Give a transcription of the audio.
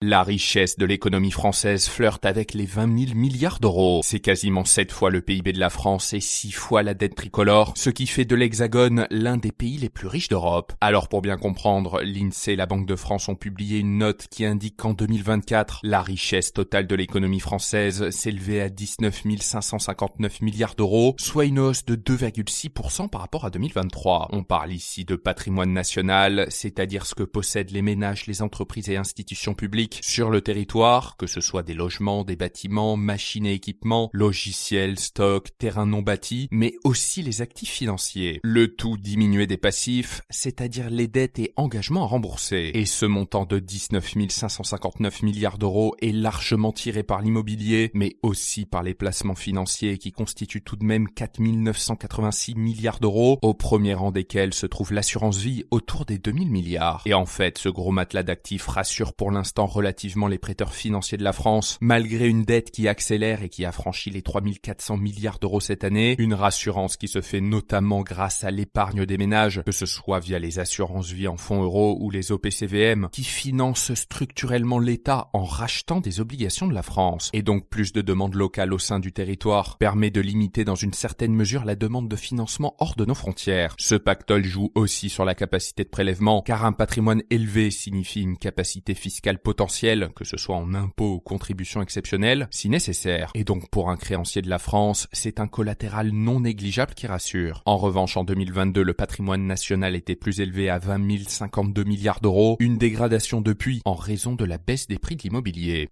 La richesse de l'économie française flirte avec les 20 000 milliards d'euros. C'est quasiment 7 fois le PIB de la France et 6 fois la dette tricolore, ce qui fait de l'Hexagone l'un des pays les plus riches d'Europe. Alors pour bien comprendre, l'INSEE et la Banque de France ont publié une note qui indique qu'en 2024, la richesse totale de l'économie française s'élevait à 19 559 milliards d'euros, soit une hausse de 2,6% par rapport à 2023. On parle ici de patrimoine national, c'est-à-dire ce que possèdent les ménages, les entreprises et institutions publiques sur le territoire, que ce soit des logements, des bâtiments, machines et équipements, logiciels, stocks, terrains non bâtis, mais aussi les actifs financiers. Le tout diminué des passifs, c'est-à-dire les dettes et engagements à rembourser. Et ce montant de 19 559 milliards d'euros est largement tiré par l'immobilier, mais aussi par les placements financiers qui constituent tout de même 4 986 milliards d'euros, au premier rang desquels se trouve l'assurance vie autour des 2000 milliards. Et en fait, ce gros matelas d'actifs rassure pour l'instant relativement les prêteurs financiers de la France, malgré une dette qui accélère et qui a franchi les 3 400 milliards d'euros cette année, une rassurance qui se fait notamment grâce à l'épargne des ménages, que ce soit via les assurances vie en fonds euros ou les OPCVM, qui financent structurellement l'État en rachetant des obligations de la France. Et donc plus de demandes locales au sein du territoire permet de limiter dans une certaine mesure la demande de financement hors de nos frontières. Ce pactole joue aussi sur la capacité de prélèvement, car un patrimoine élevé signifie une capacité fiscale potentielle, que ce soit en impôts ou contributions exceptionnelles, si nécessaire. Et donc pour un créancier de la France, c'est un collatéral non négligeable qui rassure. En revanche, en 2022, le patrimoine national était plus élevé à 20 052 milliards d'euros, une dégradation depuis en raison de la baisse des prix de l'immobilier.